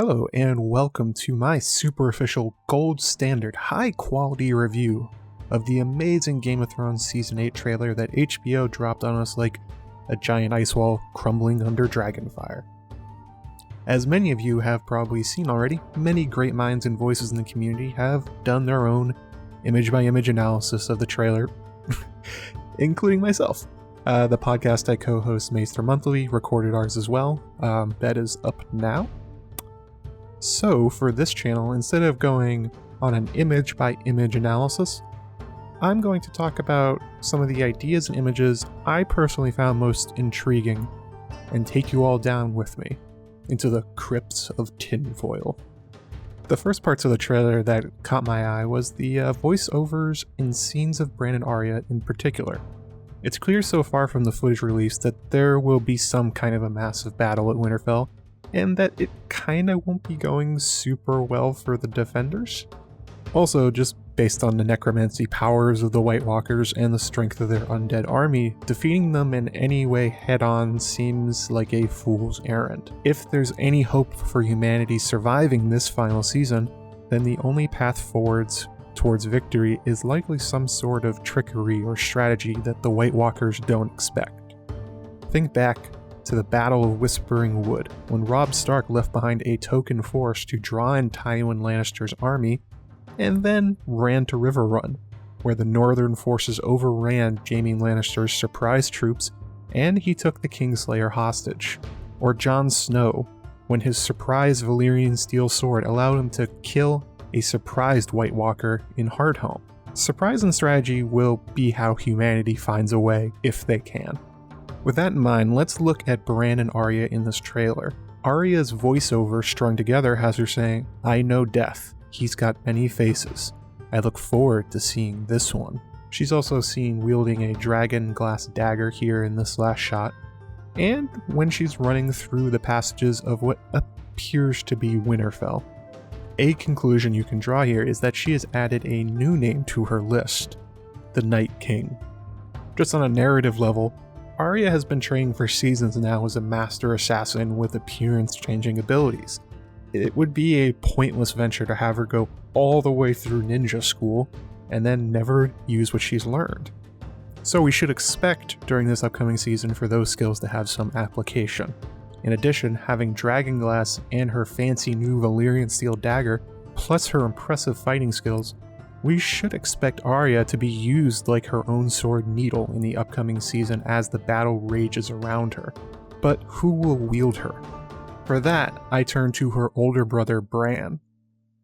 Hello and welcome to my super official gold standard high quality review of the amazing Game of Thrones Season 8 trailer that HBO dropped on us like a giant ice wall crumbling under dragonfire. As many of you have probably seen already, many great minds and voices in the community have done their own image by image analysis of the trailer, including myself. The podcast I co-host Maester Monthly recorded ours as well. That is up now. So for this channel, instead of going on an image by image analysis, I'm going to talk about some of the ideas and images I personally found most intriguing and take you all down with me into the crypts of tinfoil. The first parts of the trailer that caught my eye was the voiceovers in scenes of Bran and Arya in particular. It's clear so far from the footage released that there will be some kind of a massive battle at Winterfell, and that it kinda won't be going super well for the defenders. Also, just based on the necromancy powers of the White Walkers and the strength of their undead army, defeating them in any way head-on seems like a fool's errand. If there's any hope for humanity surviving this final season, then the only path forwards towards victory is likely some sort of trickery or strategy that the White Walkers don't expect. Think back to the Battle of Whispering Wood, when Robb Stark left behind a token force to draw in Tywin Lannister's army, and then ran to Riverrun, where the northern forces overran Jaime Lannister's surprise troops, and he took the Kingslayer hostage. Or Jon Snow, when his surprise Valyrian steel sword allowed him to kill a surprised White Walker in Hardhome. Surprise and strategy will be how humanity finds a way, if they can. With that in mind, let's look at Bran and Arya in this trailer. Arya's voiceover strung together has her saying, "I know death. He's got many faces. I look forward to seeing this one." She's also seen wielding a dragon glass dagger here in this last shot, and when she's running through the passages of what appears to be Winterfell. A conclusion you can draw here is that she has added a new name to her list, the Night King. Just on a narrative level, Arya has been training for seasons now as a master assassin with appearance-changing abilities. It would be a pointless venture to have her go all the way through ninja school and then never use what she's learned. So we should expect during this upcoming season for those skills to have some application. In addition, having Dragonglass and her fancy new Valyrian steel dagger, plus her impressive fighting skills, we should expect Arya to be used like her own sword Needle in the upcoming season as the battle rages around her. But who will wield her? For that, I turn to her older brother Bran.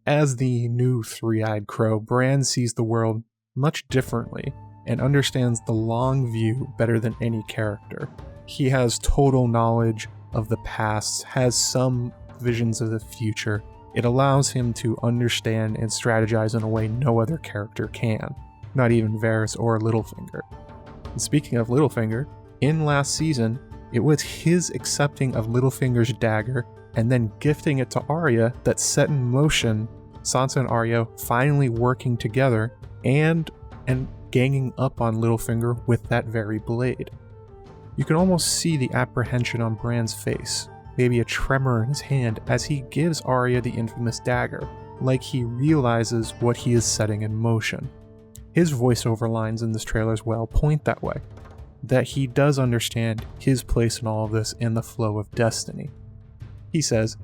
As the new three-eyed crow, Bran sees the world much differently and understands the long view better than any character. He has total knowledge of the past, has some visions of the future. It allows him to understand and strategize in a way no other character can, not even Varys or Littlefinger. And speaking of Littlefinger, in last season, it was his accepting of Littlefinger's dagger and then gifting it to Arya that set in motion Sansa and Arya finally working together and ganging up on Littlefinger with that very blade. You can almost see the apprehension on Bran's face, maybe a tremor in his hand as he gives Arya the infamous dagger, like he realizes what he is setting in motion. His voiceover lines in this trailer as well point that way, that he does understand his place in all of this and the flow of destiny. He says,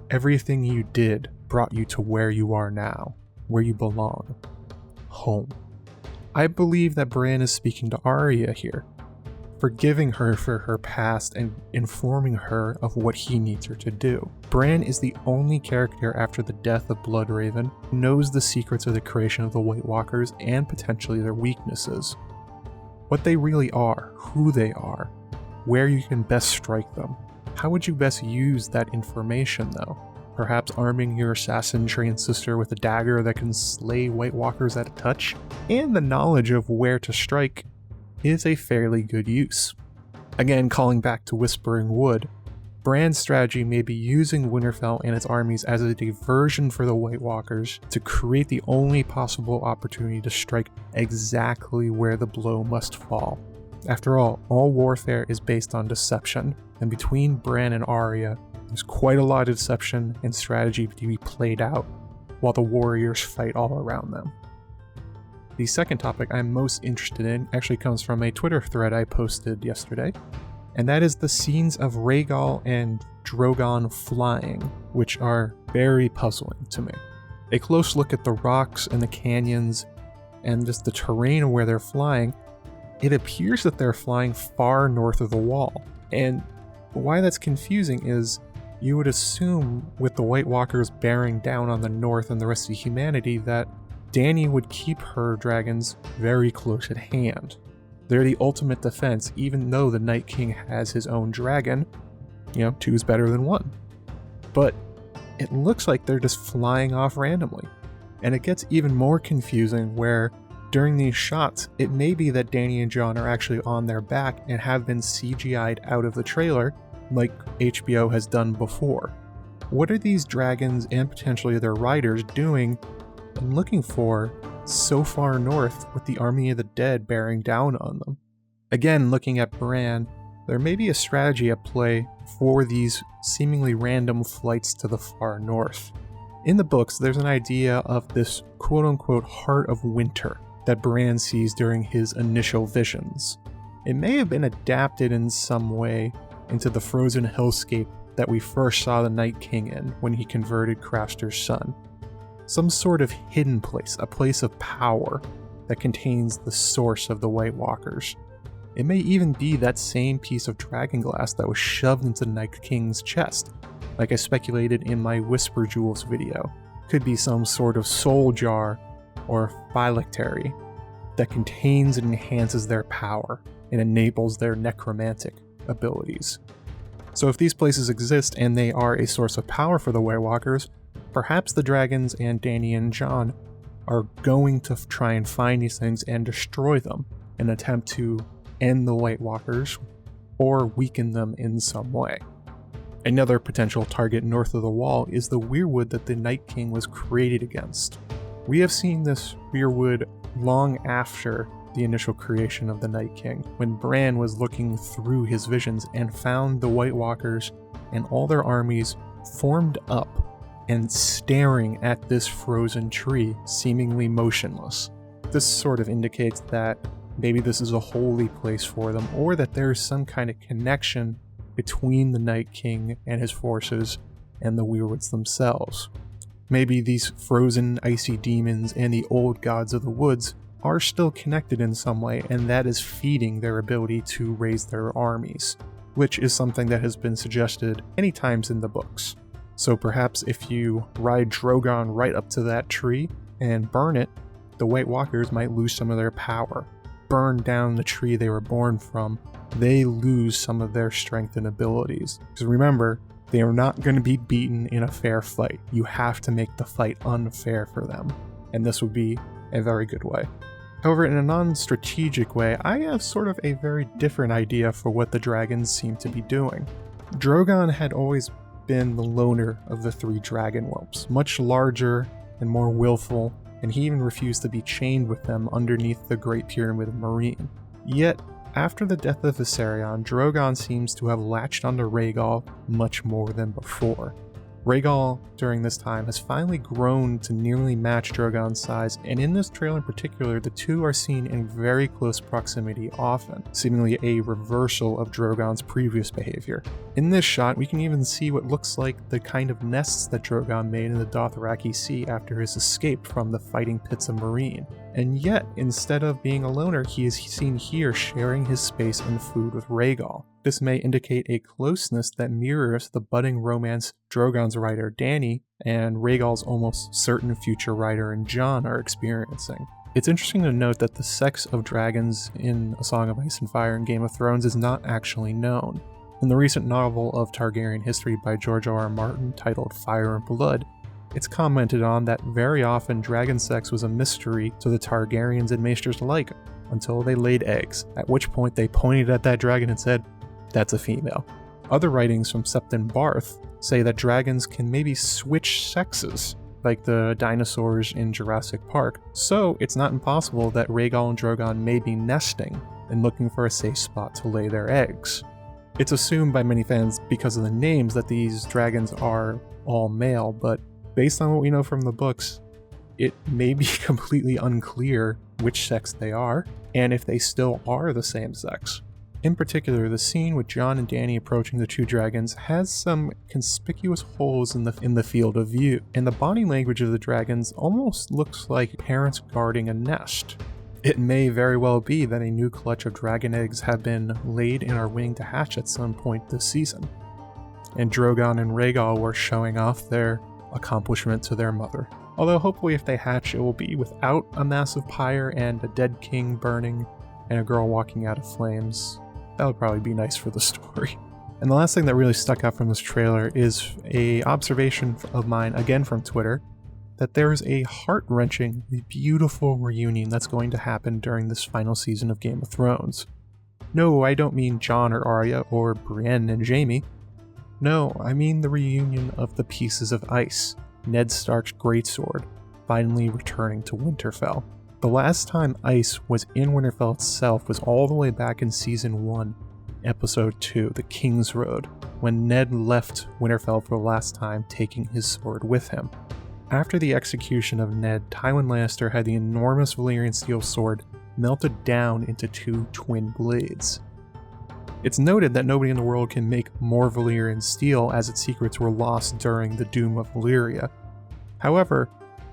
"Everything you did brought you to where you are now, where you belong. Home." I believe that Bran is speaking to Arya here, forgiving her for her past and informing her of what he needs her to do. Bran is the only character after the death of Bloodraven who knows the secrets of the creation of the White Walkers and potentially their weaknesses. What they really are, who they are, where you can best strike them. How would you best use that information though? Perhaps arming your assassin-trained sister with a dagger that can slay White Walkers at a touch? And the knowledge of where to strike is a fairly good use. Again, calling back to Whispering Wood, Bran's strategy may be using Winterfell and its armies as a diversion for the White Walkers to create the only possible opportunity to strike exactly where the blow must fall. After all warfare is based on deception, and between Bran and Arya, There's quite a lot of deception and strategy to be played out while the warriors fight all around them. The second topic I'm most interested in actually comes from a Twitter thread I posted yesterday, and that is the scenes of Rhaegal and Drogon flying, which are very puzzling to me. A close look at the rocks and the canyons and just the terrain where they're flying, it appears that they're flying far north of the wall. And why that's confusing is you would assume with the White Walkers bearing down on the north and the rest of humanity that Dany would keep her dragons very close at hand. They're the ultimate defense, even though the Night King has his own dragon. You know, 2 is better than 1. But it looks like they're just flying off randomly. And it gets even more confusing where during these shots, it may be that Dany and Jon are actually on their back and have been CGI'd out of the trailer, like HBO has done before. What are these dragons and potentially their riders doing and looking for so far north with the army of the dead bearing down on them? Again, looking at Bran, there may be a strategy at play for these seemingly random flights to the far north. In the books, there's an idea of this quote-unquote heart of winter that Bran sees during his initial visions. It may have been adapted in some way into the frozen hellscape that we first saw the Night King in when he converted Craster's son. Some sort of hidden place, a place of power that contains the source of the White Walkers. It may even be that same piece of dragonglass that was shoved into the Night King's chest, like I speculated in my Whisper Jewels video. Could be some sort of soul jar or phylactery that contains and enhances their power and enables their necromantic abilities. So if these places exist and they are a source of power for the White Walkers, perhaps the dragons and Dany and Jon are going to try and find these things and destroy them in an attempt to end the White Walkers or weaken them in some way. Another potential target north of the wall is the weirwood that the Night King was created against. We have seen this weirwood long after the initial creation of the Night King, when Bran was looking through his visions and found the White Walkers and all their armies formed up and staring at this frozen tree, seemingly motionless. This sort of indicates that maybe this is a holy place for them, or that there's some kind of connection between the Night King and his forces and the weirwoods themselves. Maybe these frozen, icy demons and the old gods of the woods are still connected in some way, and that is feeding their ability to raise their armies, which is something that has been suggested many times in the books. So perhaps if you ride Drogon right up to that tree and burn it, the White Walkers might lose some of their power. Burn down the tree they were born from, they lose some of their strength and abilities. Because remember, they are not going to be beaten in a fair fight. You have to make the fight unfair for them, and this would be a very good way. However, in a non-strategic way, I have sort of a very different idea for what the dragons seem to be doing. Drogon had always been the loner of the 3 dragon whelps, much larger and more willful, and he even refused to be chained with them underneath the Great Pyramid of Meereen. Yet, after the death of Viserion, Drogon seems to have latched onto Rhaegal much more than before. Rhaegal, during this time, has finally grown to nearly match Drogon's size, and in this trailer in particular, the two are seen in very close proximity often, seemingly a reversal of Drogon's previous behavior. In this shot, we can even see what looks like the kind of nests that Drogon made in the Dothraki Sea after his escape from the fighting pits of Meereen. And yet, instead of being a loner, he is seen here sharing his space and food with Rhaegal. This may indicate a closeness that mirrors the budding romance Drogon's rider Dany and Rhaegal's almost certain future rider in Jon are experiencing. It's interesting to note that the sex of dragons in A Song of Ice and Fire and Game of Thrones is not actually known. In the recent novel of Targaryen history by George R.R. Martin titled Fire and Blood, it's commented on that very often dragon sex was a mystery to the Targaryens and Maesters alike until they laid eggs, at which point they pointed at that dragon and said, "That's a female." Other writings from Septon Barth say that dragons can maybe switch sexes, like the dinosaurs in Jurassic Park, so it's not impossible that Rhaegal and Drogon may be nesting and looking for a safe spot to lay their eggs. It's assumed by many fans because of the names that these dragons are all male, but based on what we know from the books, it may be completely unclear which sex they are, and if they still are the same sex. In particular, the scene with Jon and Dany approaching the two dragons has some conspicuous holes in the field of view, and the body language of the dragons almost looks like parents guarding a nest. It may very well be that a new clutch of dragon eggs have been laid and are waiting to hatch at some point this season, and Drogon and Rhaegal were showing off their accomplishment to their mother. Although hopefully if they hatch, it will be without a massive pyre and a dead king burning and a girl walking out of flames. That would probably be nice for the story. And the last thing that really stuck out from this trailer is a observation of mine, again from Twitter, that there's a heart-wrenching, beautiful reunion that's going to happen during this final season of Game of Thrones. No, I don't mean Jon or Arya or Brienne and Jaime. No, I mean the reunion of the pieces of ice, Ned Stark's greatsword, finally returning to Winterfell. The last time ice was in Winterfell itself was all the way back in Season 1, Episode 2, The King's Road, when Ned left Winterfell for the last time, taking his sword with him. After the execution of Ned, Tywin Lannister had the enormous Valyrian steel sword melted down into two twin blades. It's noted that nobody in the world can make more Valyrian steel, as its secrets were lost during the Doom of Valyria. However,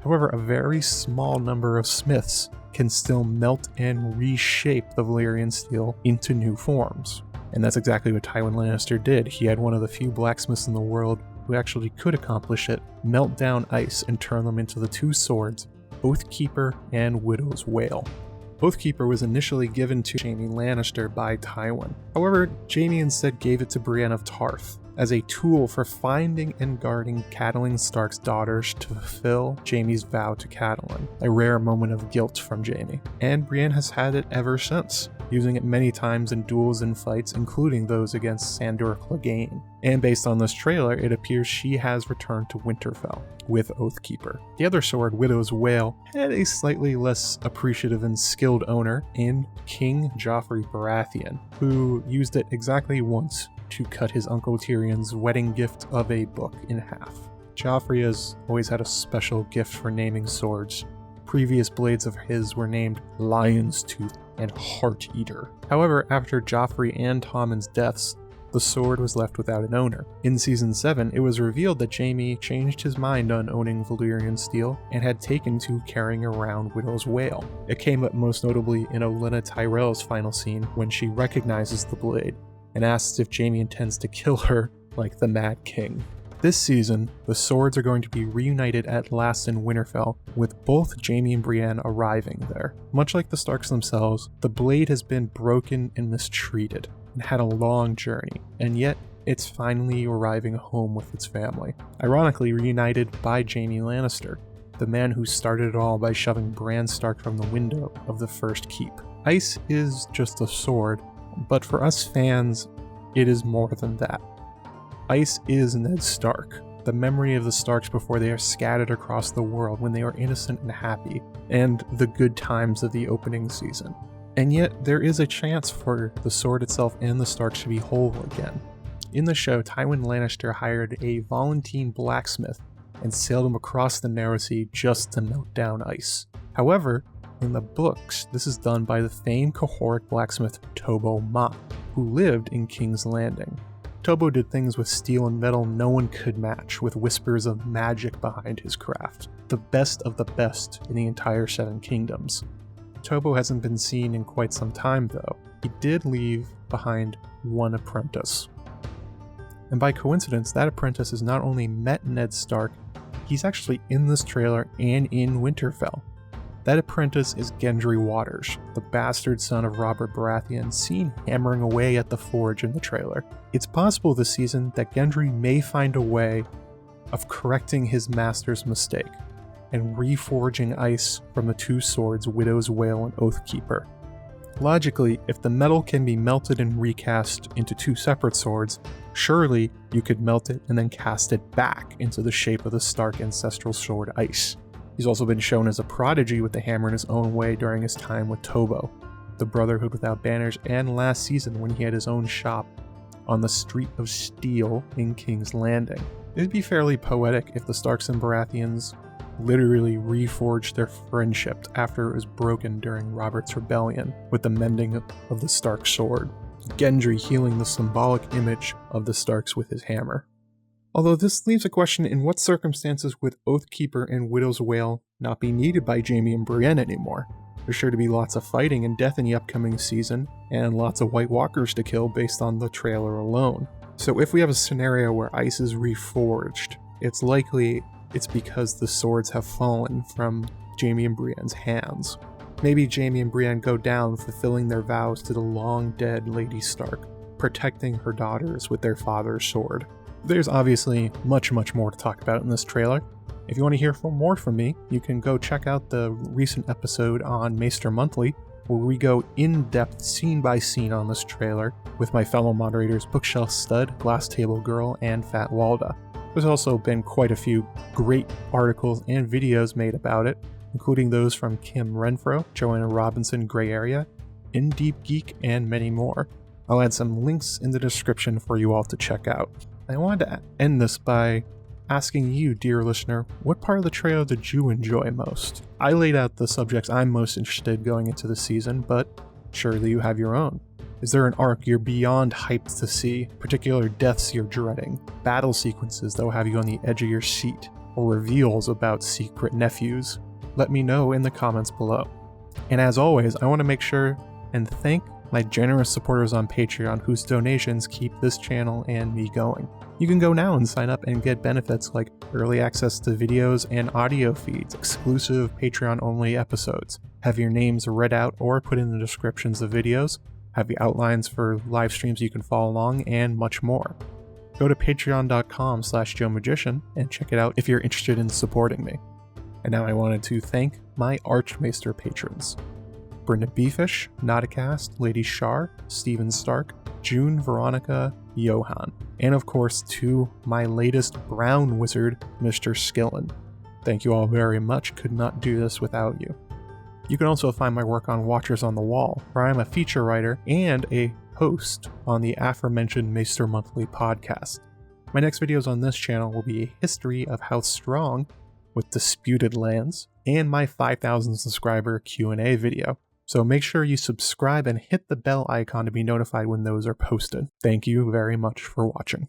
a very small number of smiths can still melt and reshape the Valyrian steel into new forms. And that's exactly what Tywin Lannister did. He had one of the few blacksmiths in the world who actually could accomplish it, melt down ice and turn them into the two swords, Oathkeeper and Widow's Wail. Oathkeeper was initially given to Jaime Lannister by Tywin. However, Jaime instead gave it to Brienne of Tarth as a tool for finding and guarding Catelyn Stark's daughters to fulfill Jaime's vow to Catelyn, a rare moment of guilt from Jaime. And Brienne has had it ever since, using it many times in duels and fights, including those against Sandor Clegane. And based on this trailer, it appears she has returned to Winterfell with Oathkeeper. The other sword, Widow's Wail, had a slightly less appreciative and skilled owner in King Joffrey Baratheon, who used it exactly once to cut his Uncle Tyrion's wedding gift of a book in half. Joffrey has always had a special gift for naming swords. Previous blades of his were named Lion's Tooth and Heart Eater. However, after Joffrey and Tommen's deaths, the sword was left without an owner. In Season 7, it was revealed that Jaime changed his mind on owning Valyrian steel and had taken to carrying around Widow's Wail. It came up most notably in Olenna Tyrell's final scene when she recognizes the blade and asks if Jaime intends to kill her like the Mad King. This season, the swords are going to be reunited at last in Winterfell, with both Jaime and Brienne arriving there. Much like the Starks themselves, the blade has been broken and mistreated, and had a long journey, and yet it's finally arriving home with its family. Ironically reunited by Jaime Lannister, the man who started it all by shoving Bran Stark from the window of the First Keep. Ice is just a sword, but for us fans, it is more than that. Ice is Ned Stark, the memory of the Starks before they are scattered across the world when they are innocent and happy, and the good times of the opening season. And yet, there is a chance for the sword itself and the Starks to be whole again. In the show, Tywin Lannister hired a Volantene blacksmith and sailed him across the Narrow Sea just to melt down ice. However, in the books, this is done by the famed Cahoric blacksmith Tobo Mott, who lived in King's Landing. Tobo did things with steel and metal no one could match, with whispers of magic behind his craft. The best of the best in the entire Seven Kingdoms. Tobo hasn't been seen in quite some time though. He did leave behind one apprentice. And by coincidence, that apprentice has not only met Ned Stark, he's actually in this trailer and in Winterfell. That apprentice is Gendry Waters, the bastard son of Robert Baratheon, seen hammering away at the forge in the trailer. It's possible this season that Gendry may find a way of correcting his master's mistake and reforging ice from the two swords Widow's Wail and Oathkeeper. Logically, if the metal can be melted and recast into two separate swords, surely you could melt it and then cast it back into the shape of the Stark ancestral sword Ice. He's also been shown as a prodigy with the hammer in his own way during his time with Tobo, the Brotherhood Without Banners, and last season when he had his own shop on the Street of Steel in King's Landing. It'd be fairly poetic if the Starks and Baratheons literally reforged their friendship after it was broken during Robert's rebellion with the mending of the Stark sword, Gendry healing the symbolic image of the Starks with his hammer. Although this leaves a question, in what circumstances would Oathkeeper and Widow's Wail not be needed by Jaime and Brienne anymore? There's sure to be lots of fighting and death in the upcoming season, and lots of White Walkers to kill based on the trailer alone. So if we have a scenario where ice is reforged, it's likely it's because the swords have fallen from Jaime and Brienne's hands. Maybe Jaime and Brienne go down fulfilling their vows to the long-dead Lady Stark, protecting her daughters with their father's sword. There's obviously much more to talk about in this trailer. If you want to hear more from me, you can go check out the recent episode on Maester Monthly, where we go in-depth scene by scene on this trailer with my fellow moderators Bookshelf Stud, Glass Table Girl, and Fat Walda. There's also been quite a few great articles and videos made about it, including those from Kim Renfro, Joanna Robinson Gray Area, In Deep Geek, and many more. I'll add some links in the description for you all to check out. I wanted to end this by asking you, dear listener, what part of the trailer did you enjoy most? I laid out the subjects I'm most interested in going into the season, but surely you have your own. Is there an arc you're beyond hyped to see, particular deaths you're dreading, battle sequences that will have you on the edge of your seat, or reveals about secret nephews? Let me know in the comments below. And as always, I want to make sure and thank my generous supporters on Patreon whose donations keep this channel and me going. You can go now and sign up and get benefits like early access to videos and audio feeds, exclusive Patreon-only episodes, have your names read out or put in the descriptions of videos, have the outlines for live streams you can follow along, and much more. Go to patreon.com/JoeMagician and check it out if you're interested in supporting me. And now I wanted to thank my Archmaester patrons: BryndenBFish, Notacast, Lady Shar, Steven Stark, June, Veronica, Johan, and of course to my latest brown wizard, Mr. Skillen. Thank you all very much, could not do this without you. You can also find my work on Watchers on the Wall, where I'm a feature writer and a host on the aforementioned Maester Monthly podcast. My next videos on this channel will be a history of House Strong with disputed lands, and my 5,000 subscriber Q&A video. So make sure you subscribe and hit the bell icon to be notified when those are posted. Thank you very much for watching.